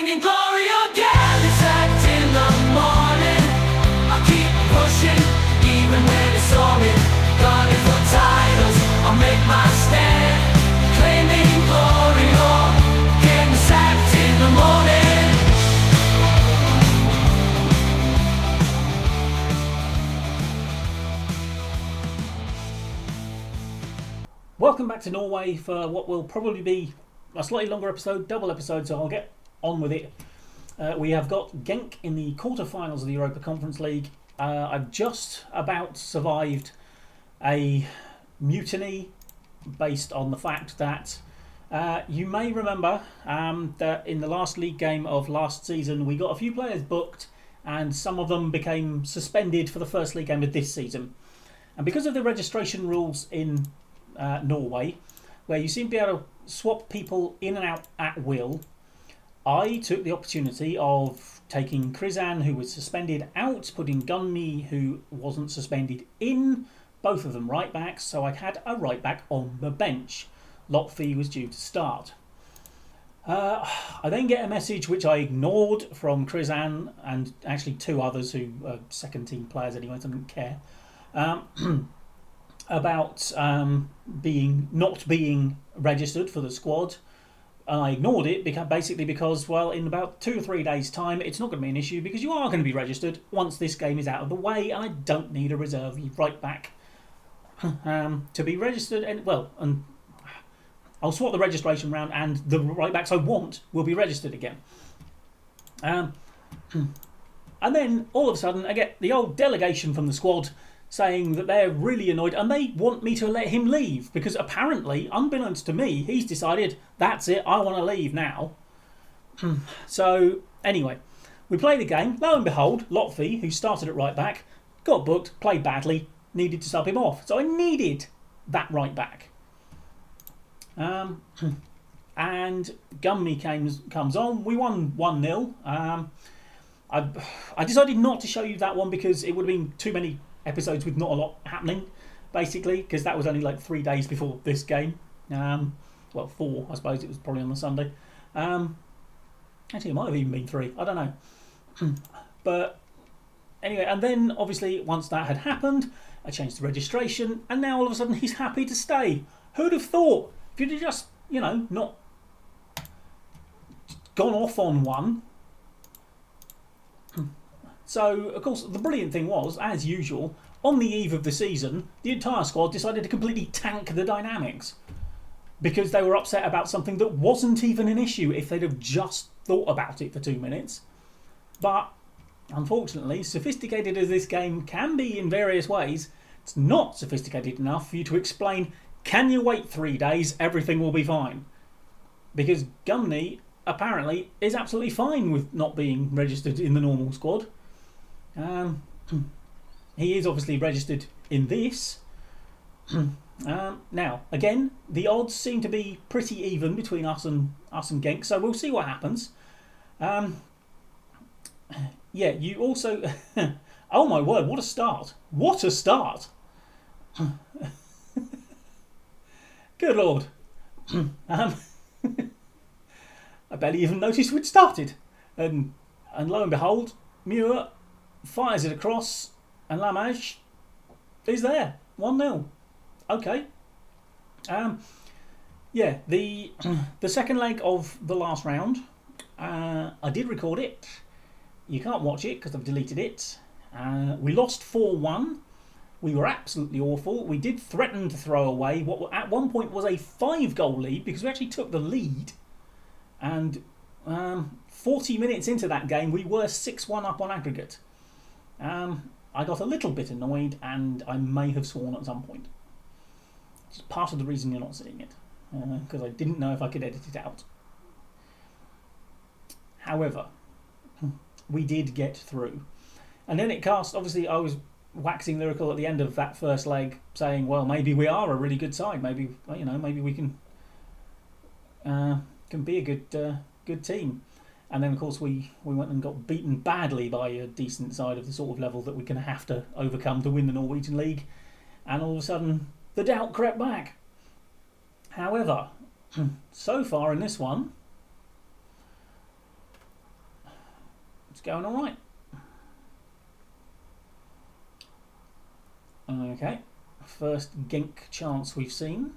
in glory again. It's act in the morning. I'll keep pushing, even when it's solid. Gunning for titles, I'll make my stand. Claiming glory or getting sacked in the morning. Welcome back to Norway for what will probably be a slightly longer episode, double episode, so I'll get on with it. We have got Genk in the quarterfinals of the Europa Conference League. I've just about survived a mutiny based on the fact that you may remember that in the last league game of last season we got a few players booked and some of them became suspended for the first league game of this season. And because of the registration rules in Norway, where you seem to be able to swap people in and out at will, I took the opportunity of taking Krizan, who was suspended, out, putting Gunny, who wasn't suspended, in, both of them right backs, so I had a right back on the bench. Lotfi was due to start. I then get a message which I ignored from Krizan and actually two others who are second team players anyway, so I didn't care. About not being registered for the squad. And I ignored it basically because, well, in about 2 or 3 days' time, it's not going to be an issue because you are going to be registered once this game is out of the way, and I don't need a reserve right back to be registered. And I'll swap the registration round, and the right backs I want will be registered again. And then all of a sudden, I get the old delegation from the squad saying that they're really annoyed and they want me to let him leave because apparently, unbeknownst to me, he's decided, that's it, I want to leave now. So, anyway, we play the game. Lo and behold, Lotfi, who started at right back, got booked, played badly, needed to sub him off. So I needed that right back. And Gummy comes on. We won 1-0. I decided not to show you that one because it would have been too many episodes with not a lot happening, basically, because that was only like 3 days before this game. 4, I suppose. It was probably on the Sunday. Actually, it might have even been 3. I don't know. But anyway, and then obviously once that had happened, I changed the registration, and now all of a sudden he's happy to stay. Who'd have thought? If you'd have just, not gone off on one. So, of course, the brilliant thing was, as usual, on the eve of the season, the entire squad decided to completely tank the dynamics because they were upset about something that wasn't even an issue if they'd have just thought about it for 2 minutes. But, unfortunately, sophisticated as this game can be in various ways, it's not sophisticated enough for you to explain, can you wait 3 days, everything will be fine? Because Gumney, apparently, is absolutely fine with not being registered in the normal squad. He is obviously registered in this. Now, again, the odds seem to be pretty even between us and Genk, so we'll see what happens. Yeah, you also... oh my word, what a start. What a start. Good Lord. I barely even noticed we'd started. And lo and behold, Muir fires it across, and Lamage is there. 1-0. Okay. Yeah, the second leg of the last round, I did record it. You can't watch it because I've deleted it. We lost 4-1. We were absolutely awful. We did threaten to throw away what at one point was a 5-goal lead because we actually took the lead. And 40 minutes into that game, we were 6-1 up on aggregate. I got a little bit annoyed and I may have sworn at some point. It's part of the reason you're not seeing it. Because I didn't know if I could edit it out. However, we did get through. And then it cast, obviously I was waxing lyrical at the end of that first leg saying, well, maybe we are a really good side. Maybe, maybe we can be a good team. And then, of course, we went and got beaten badly by a decent side of the sort of level that we're going to have to overcome to win the Norwegian League. And all of a sudden, the doubt crept back. However, so far in this one, It's going all right. Okay, first Genk chance we've seen.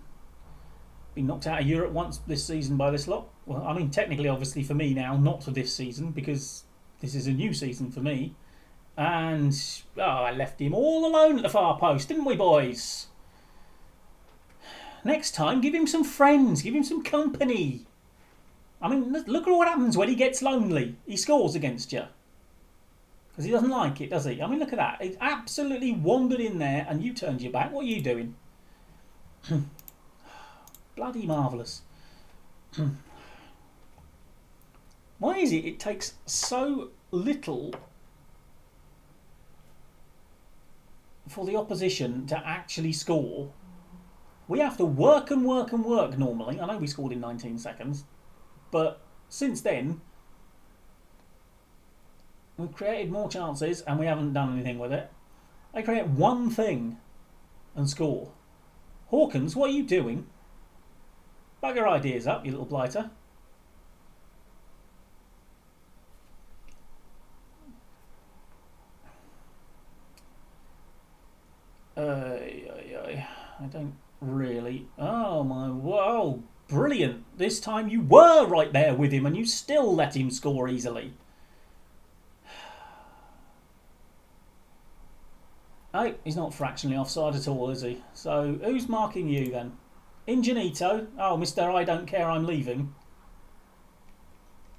Been knocked out of Europe once this season by this lot. Well, I mean, technically, obviously for me now, not for this season, because this is a new season for me. And I left him all alone at the far post, didn't we, boys? Next time, give him some friends, give him some company. I mean, look at what happens when he gets lonely. He scores against you. Because he doesn't like it, does he? I mean, look at that. He absolutely wandered in there and you turned your back. What are you doing? Bloody marvellous. Why is it takes so little for the opposition to actually score? We have to work and work and work normally. I know we scored in 19 seconds. But since then, we've created more chances and we haven't done anything with it. They create one thing and score. Hawkins, what are you doing? Bug your ideas up, you little blighter. I don't really... Oh my... Whoa! Brilliant! This time you were right there with him and you still let him score easily. Oh, he's not fractionally offside at all, is he? So, who's marking you then? Ingenito? Oh, Mr. I don't care, I'm leaving.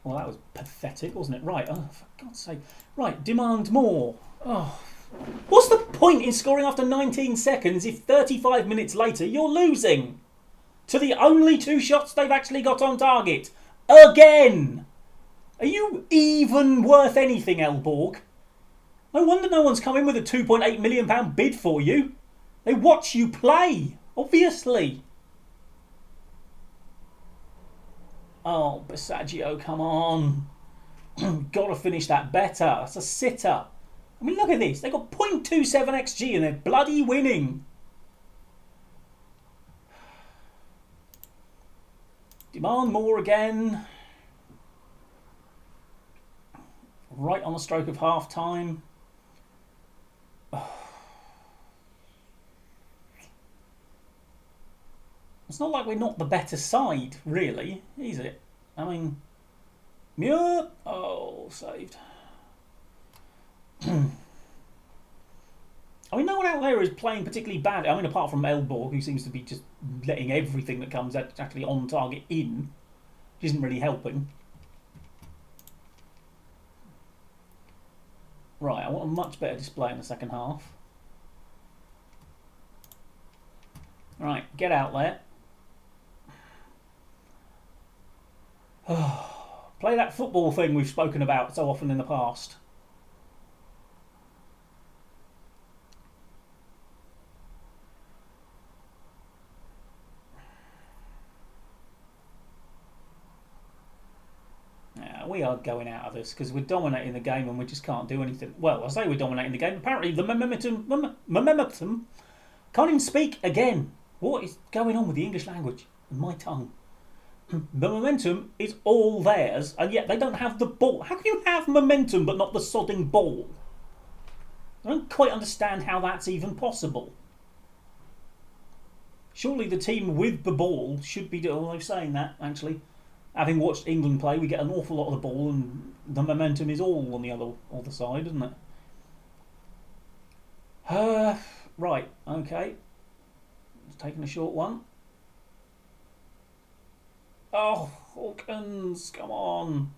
Well, that was pathetic, wasn't it? Right, oh, for God's sake. Right, demand more. Oh, what's the point in scoring after 19 seconds if 35 minutes later you're losing? To the only 2 shots they've actually got on target. Again! Are you even worth anything, Elborg? No wonder no one's come in with a £2.8 million bid for you. They watch you play, obviously. Oh, Basaggio, come on. Got to finish that better. That's a sitter. I mean, look at this. They've got 0.27 XG and they're bloody winning. Demand more again. Right on the stroke of half time. It's not like we're not the better side, really, is it? I mean, Muir. Oh, saved. I mean, no one out there is playing particularly bad. I mean, apart from Elborg, who seems to be just letting everything that comes actually on target in, which isn't really helping. Right, I want a much better display in the second half. Right, get out there. Play that football thing we've spoken about so often in the past. Yeah, we are going out of this because we're dominating the game and we just can't do anything. Well, I say we're dominating the game. Apparently the momentum can't even speak again. What is going on with the English language and my tongue? The momentum is all theirs, and yet they don't have the ball. How can you have momentum but not the sodding ball? I don't quite understand how that's even possible. Surely the team with the ball should be doing... Well, I'm saying that, actually. Having watched England play, we get an awful lot of the ball, and the momentum is all on the other side, isn't it? Right, okay. It's taking a short one. Oh, Hawkins, come on.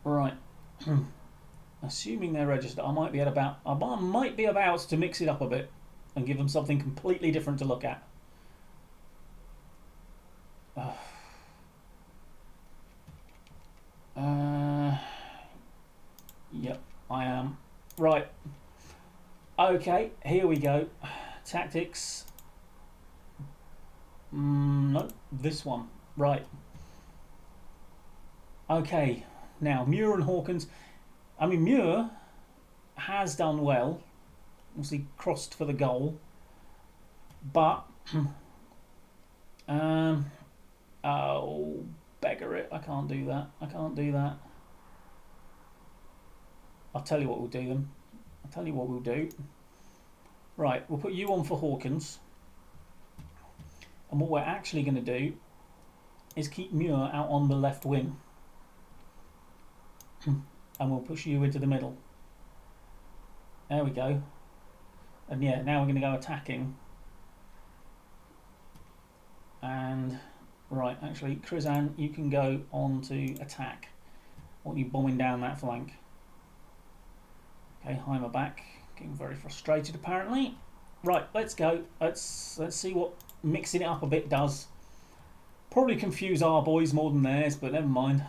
Right. Assuming they're registered, I might be about to mix it up a bit and give them something completely different to look at. Yep, I am. Right. Okay, here we go. Tactics. No, this one. Right. Okay, now Muir and Hawkins. I mean, Muir has done well. Obviously crossed for the goal. But Oh, beggar it. I can't do that. I can't do that. I'll tell you what we'll do then. I'll tell you what we'll do. Right, we'll put you on for Hawkins. And what we're actually going to do is keep Muir out on the left wing. And we'll push you into the middle. There we go. And yeah, now we're going to go attacking. And, right, actually, Krizan, you can go on to attack. I want you bombing down that flank. Okay, Heimer back. Getting very frustrated, apparently. Right, let's go. Let's see what mixing it up a bit does. Probably confuse our boys more than theirs, but never mind.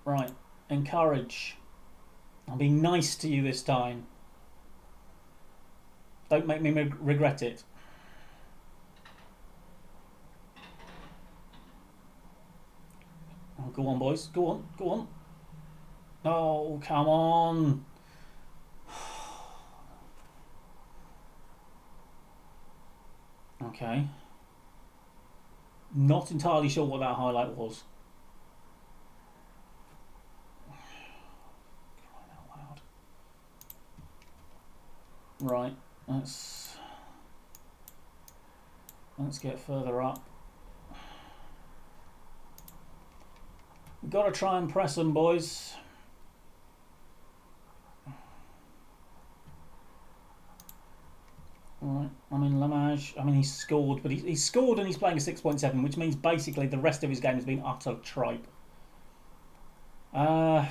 Right, encourage. I'm being nice to you this time. Don't make me regret it. Oh, go on, boys. Go on, go on. Oh, come on. Okay. Not entirely sure what that highlight was. Crying out loud. Right, let's get further up. We've got to try and press them, boys. Right, I mean Lamage, I mean he's scored, but he's scored and he's playing a 6.7, which means basically the rest of his game has been utter tripe. Okay,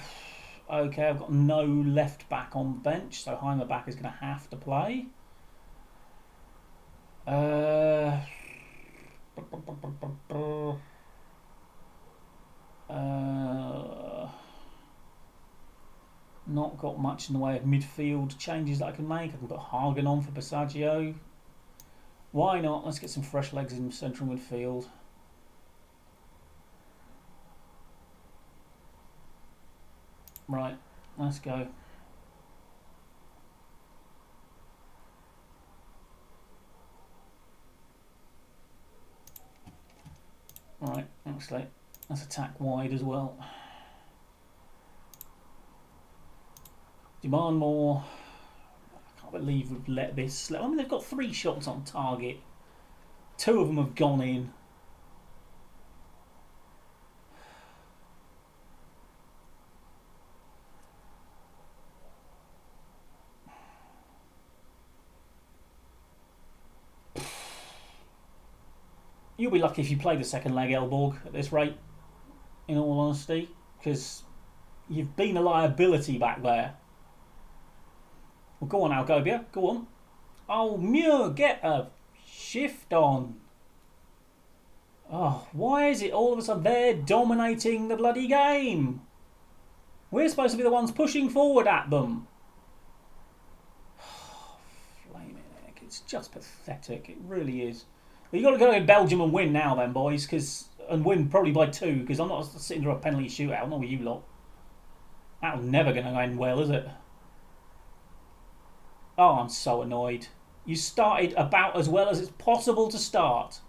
I've got no left back on the bench, so Heimer back is going to have to play. Not got much in the way of midfield changes that I can make. I can put Hagen on for Passaggio. Why not? Let's get some fresh legs in central midfield. Right, let's go. Right, actually, let's attack wide as well. Demand more. I can't believe we've let this slip. I mean, they've got 3 shots on target. 2 of them have gone in. You'll be lucky if you play the second leg, Elborg, at this rate, in all honesty, because you've been a liability back there. Well, go on, Algobia, go on. Oh, Muir, get a shift on. Oh, why is it all of a sudden they're dominating the bloody game? We're supposed to be the ones pushing forward at them. Flaming heck, it's just pathetic, it really is. Well, you've got to go in Belgium and win now then, boys, and win probably by 2, because I'm not sitting through a penalty shootout, not with you lot. That's never going to end well, is it? Oh, I'm so annoyed. You started about as well as it's possible to start.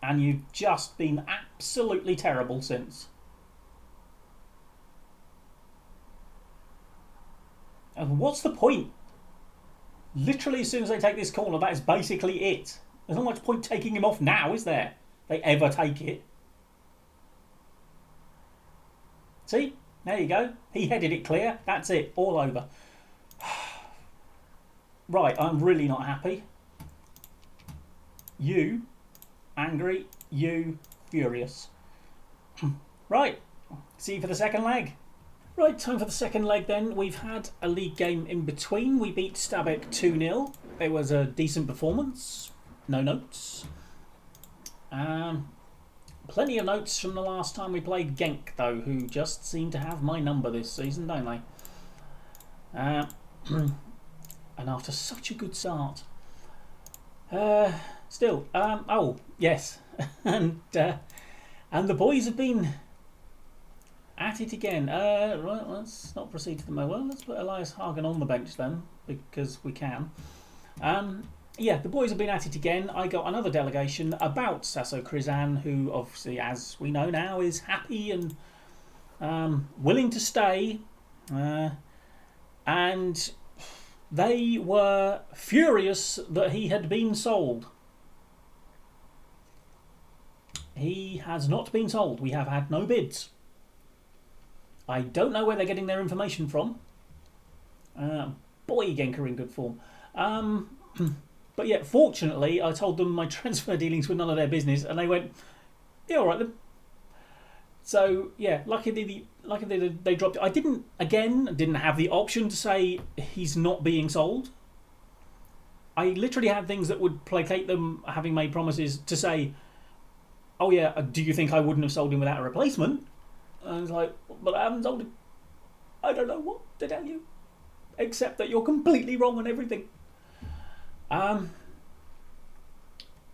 And you've just been absolutely terrible since. And what's the point? Literally, as soon as they take this corner, that is basically it. There's not much point taking him off now, is there? They ever take it. See? There you go. He headed it clear. That's it. All over. Right, I'm really not happy. You, angry. You, furious. Right. See you for the second leg. Right, time for the second leg then. We've had a league game in between. We beat Stabæk 2-0. It was a decent performance. No notes. Plenty of notes from the last time we played Genk, though, who just seem to have my number this season, don't they? And after such a good start. Still, oh, yes. and the boys have been at it again. Right, let's not proceed to the well. Let's put Elias Hagen on the bench then, because we can. yeah, the boys have been at it again. I got another delegation about Sasso Krizan, who obviously, as we know now, is happy and willing to stay. And they were furious that he had been sold. He has not been sold. We have had no bids. I don't know where they're getting their information from. Boy, Genk are in good form. But yeah, fortunately, I told them my transfer dealings were none of their business, and they went, "Yeah, all right then." So yeah, luckily they dropped it. I didn't have the option to say he's not being sold. I literally had things that would placate them, having made promises, to say, "Oh yeah, do you think I wouldn't have sold him without a replacement?" And it's like, "But I haven't sold him. I don't know what to tell you, except that you're completely wrong on everything."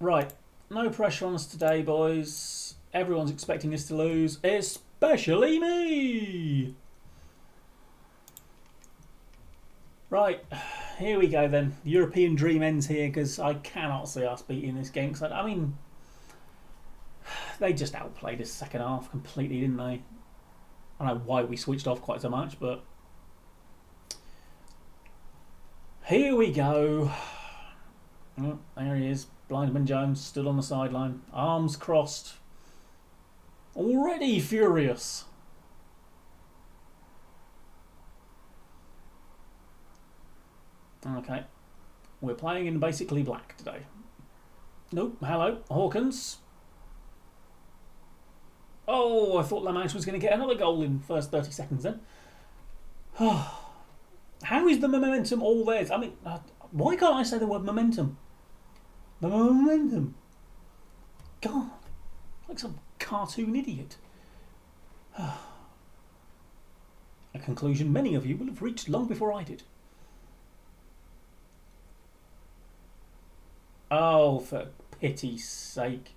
Right, no pressure on us today, boys. Everyone's expecting us to lose, especially me. Right, here we go then. The European dream ends here because I cannot see us beating this Genk side. I mean, they just outplayed us second half completely, didn't they? I don't know why we switched off quite so much, but here we go. Oh, there he is. Blindman Jones stood on the sideline, arms crossed, already furious. Okay, we're playing in basically black today. Nope, hello, Hawkins. Oh, I thought Lamanche was going to get another goal in the first 30 seconds then. How is the momentum all theirs? I mean, why can't I say the word momentum? The momentum. God, like some cartoon idiot. A conclusion many of you will have reached long before I did. Oh, for pity's sake.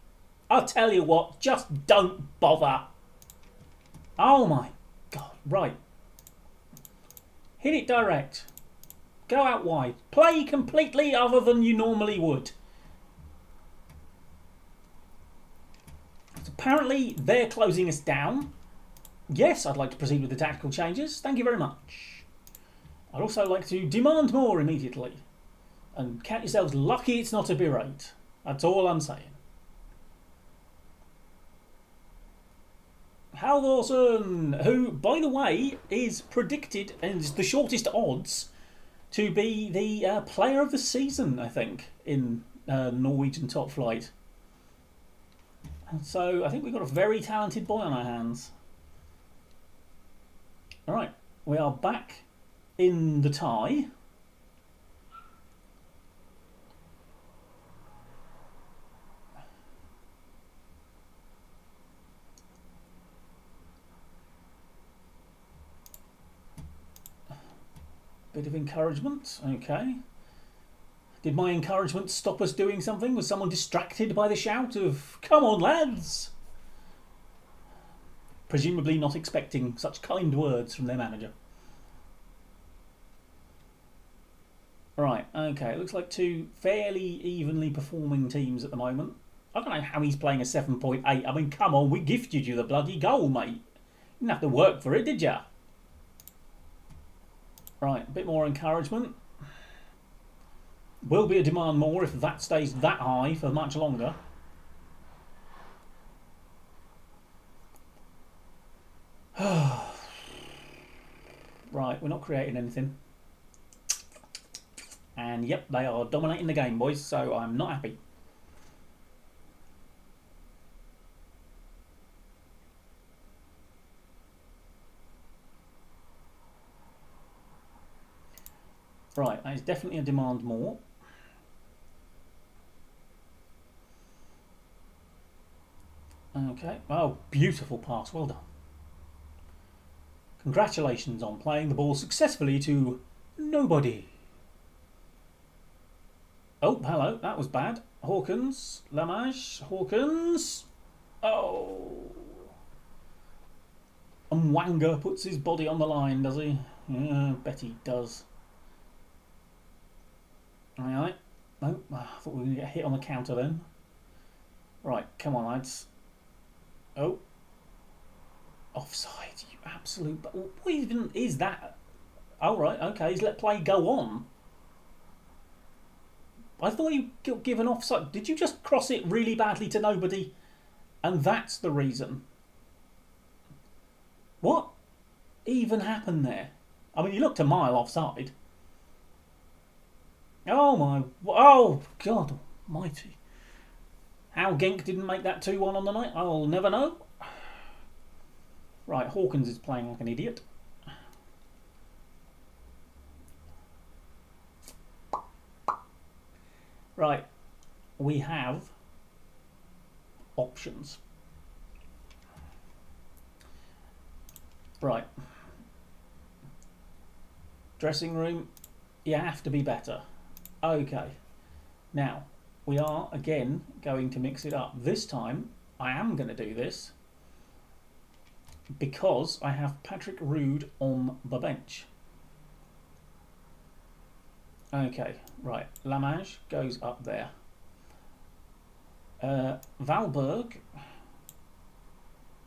I'll tell you what, just don't bother. Oh my God, right. Hit it direct. Go out wide. Play completely other than you normally would. So apparently they're closing us down. Yes, I'd like to proceed with the tactical changes. Thank you very much. I'd also like to demand more immediately. And count yourselves lucky it's not a berate. That's all I'm saying. Halvorsen, who, by the way, is predicted, and is the shortest odds, to be the player of the season, I think, in Norwegian top flight. So I think we've got a very talented boy on our hands. Alright, we are back in the tie. Bit of encouragement, okay. Did my encouragement stop us doing something? Was someone distracted by the shout of, "Come on, lads"? Presumably not expecting such kind words from their manager. Right, okay, it looks like two fairly evenly performing teams at the moment. I don't know how he's playing a 7.8. I mean, come on, we gifted you the bloody goal, mate. You didn't have to work for it, did ya? Right, a bit more encouragement. Will be a demand more if that stays that high for much longer. Right, we're not creating anything. And yep, they are dominating the game, boys, so I'm not happy. Right, that is definitely a demand more. Okay, oh, beautiful pass, well done. Congratulations on playing the ball successfully to nobody. Oh, hello, that was bad. Hawkins, Lamage, Hawkins. Oh. And Wanga puts his body on the line, does he? Yeah, I bet he does. Alright, No, I thought we were going to get hit on the counter then. Right, come on, lads. Oh. Offside, you absolute... What even is that? Oh, right, okay, he's let play go on. I thought you got given offside. Did you just cross it really badly to nobody? And that's the reason. What even happened there? I mean, you looked a mile offside. Oh, my... Oh, God almighty. How Genk didn't make that 2-1 on the night, I'll never know. Right, Hawkins is playing like an idiot. Right, we have options. Right. Dressing room, you have to be better. Okay. Now, we are again going to mix it up. This time, I am going to do this because I have Patrick Rood on the bench. Okay, right. Lamage goes up there. Valberg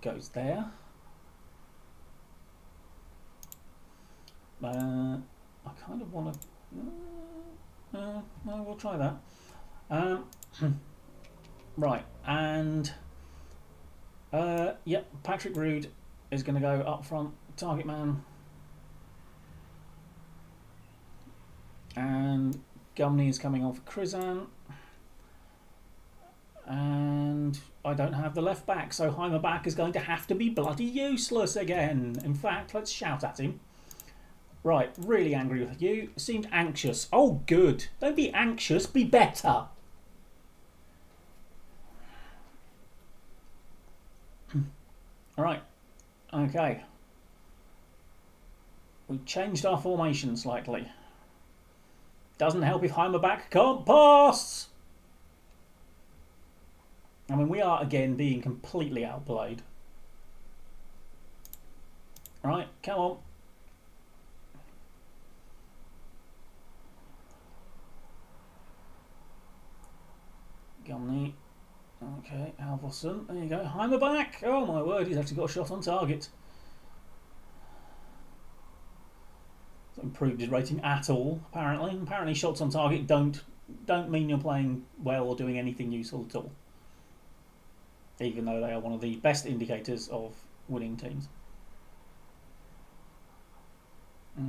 goes there. I kind of want to... no, we'll try that. Right, and... yep, Patrick Rood is going to go up front. Target man. And Gumney is coming on for Krizan. And I don't have the left back, so Heimerback is going to have to be bloody useless again. In fact, let's shout at him. Right, really angry with you. Seemed anxious. Oh, good. Don't be anxious, be better. Alright, okay. We've changed our formation slightly. Doesn't help if Heimerback can't pass. I mean, we are again being completely outplayed. Right, come on. Gumney. Okay, Halvorsen. There you go. Heimerback. Oh my word, he's actually got a shot on target. Improved his rating at all, apparently. Apparently shots on target don't mean you're playing well or doing anything useful at all. Even though they are one of the best indicators of winning teams.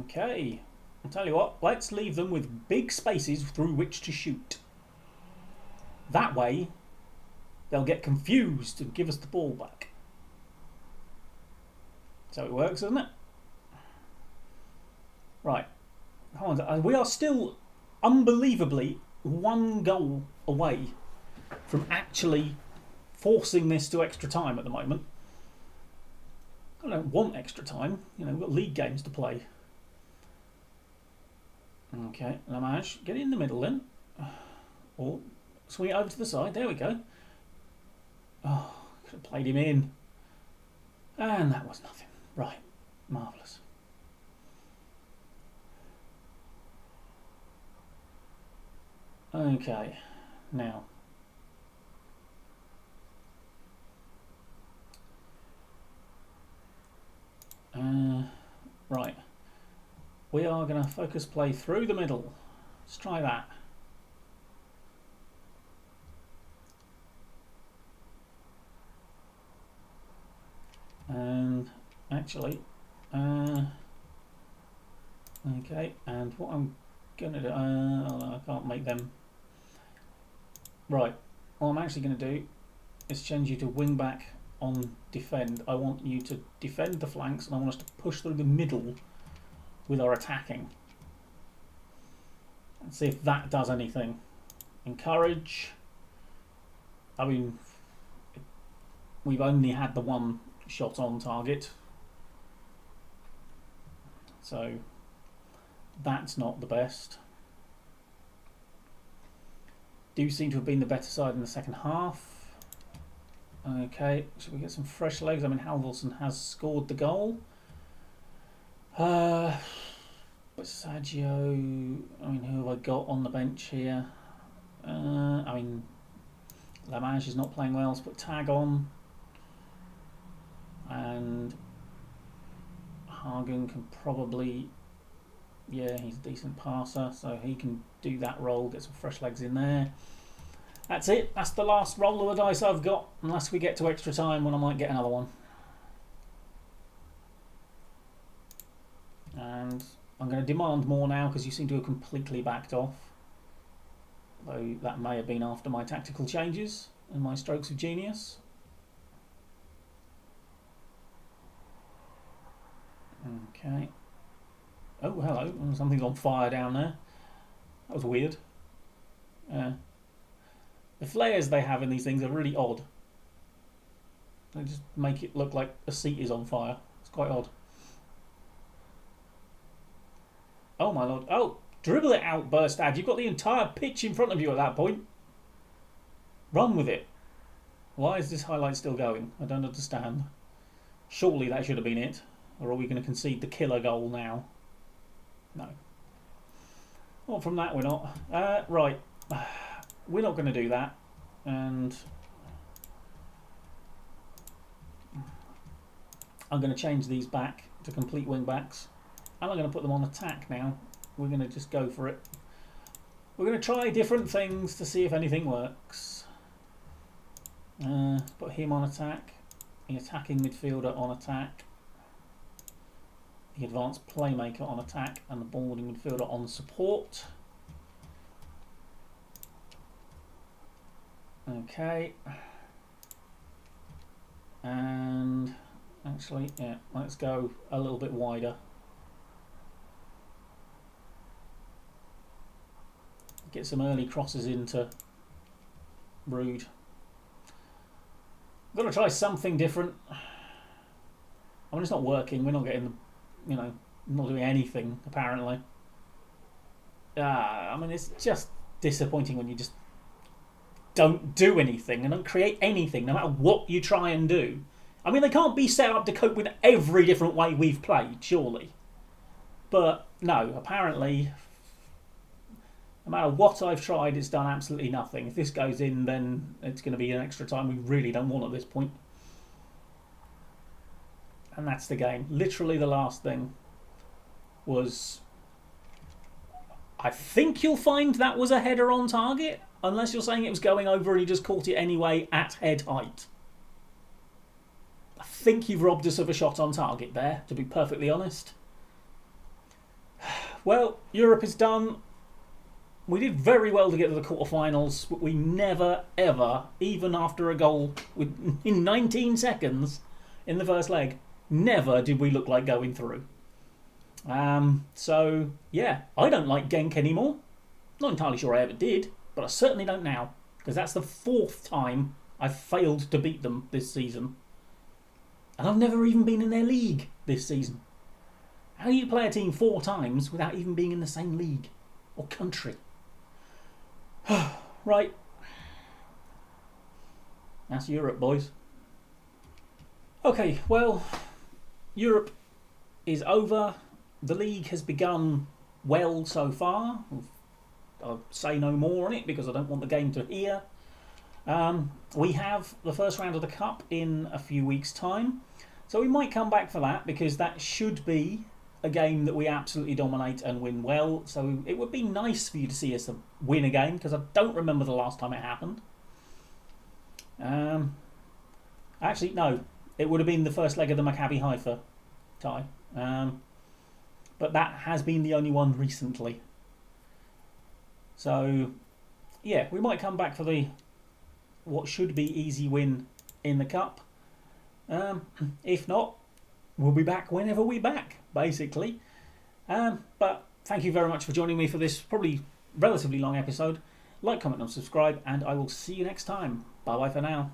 Okay. I'll tell you what, let's leave them with big spaces through which to shoot. That way, they'll get confused and give us the ball back. So it works, doesn't it? Right. Hold on. We are still unbelievably one goal away from actually forcing this to extra time at the moment. I don't want extra time. You know, we've got league games to play. Okay, Lamage, get in the middle then. Or swing it over to the side. There we go. Oh, could have played him in. And that was nothing. Right, marvellous. Okay, now. Right. We are going to focus play through the middle. Let's try that. And actually, okay, and what I'm going to do, I can't make them. Right, what I'm actually going to do is change you to wing back on defend. I want you to defend the flanks and I want us to push through the middle with our attacking. And see if that does anything. Encourage. I mean, we've only had the one shot on target. So that's not the best. Do seem to have been the better side in the second half. Okay, should we get some fresh legs? I mean, Halvorsen has scored the goal. But Saggio, I mean, who have I got on the bench here? I mean, Lamage is not playing well. Let's put Tag on. And Hagen can probably... Yeah, he's a decent passer, so he can do that role, get some fresh legs in there. That's it. That's the last roll of the dice I've got, unless we get to extra time when I might get another one. And I'm going to demand more now because you seem to have completely backed off. Though that may have been after my tactical changes and my strokes of genius. Okay. Oh, hello. Something's on fire down there. That was weird. The flares they have in these things are really odd. They just make it look like a seat is on fire. It's quite odd. Oh my lord. Oh, dribble it out, Burstad. You've got the entire pitch in front of you at that point. Run with it. Why is this highlight still going? I don't understand. Surely that should have been it. Or are we going to concede the killer goal now? No. Well, from that we're not. Right. We're not going to do that. And I'm going to change these back to complete wing backs. And I'm going to put them on attack now. We're going to just go for it. We're going to try different things to see if anything works. Put him on attack. The attacking midfielder on attack. The advanced playmaker on attack. And the boarding midfielder on support. Okay. And actually, yeah, let's go a little bit wider. Get some early crosses into Rude. Got to try something different. I mean, it's not working. We're not getting the, you know, not doing anything apparently. I mean, it's just disappointing when you just don't do anything and don't create anything, no matter what you try and do. I mean, they can't be set up to cope with every different way we've played, surely. But no, apparently, no matter what I've tried, it's done absolutely nothing. If this goes in, then it's going to be an extra time we really don't want at this point. And that's the game. Literally the last thing was... I think you'll find that was a header on target, unless you're saying it was going over and he just caught it anyway at head height. I think you've robbed us of a shot on target there, to be perfectly honest. Well, Europe is done. We did very well to get to the quarterfinals, but we never, ever, even after a goal in 19 seconds in the first leg, never did we look like going through. So, yeah, I don't like Genk anymore. Not entirely sure I ever did, but I certainly don't now, because that's the 4th time I've failed to beat them this season. And I've never even been in their league this season. How do you play a team 4 times without even being in the same league or country? Right. That's Europe, boys. Okay, well, Europe is over. The league has begun well so far. I'll say no more on it because I don't want the game to hear. We have the first round of the Cup in a few weeks' time. So we might come back for that because that should be a game that we absolutely dominate and win well. So it would be nice for you to see us win a game because I don't remember the last time it happened. Actually, no. It would have been the first leg of the Maccabi Haifa tie. But that has been the only one recently. So, yeah, we might come back for the what should be easy win in the Cup. If not, we'll be back whenever we're back, basically. But thank you very much for joining me for this probably relatively long episode. Like, comment and subscribe, and I will see you next time. Bye-bye for now.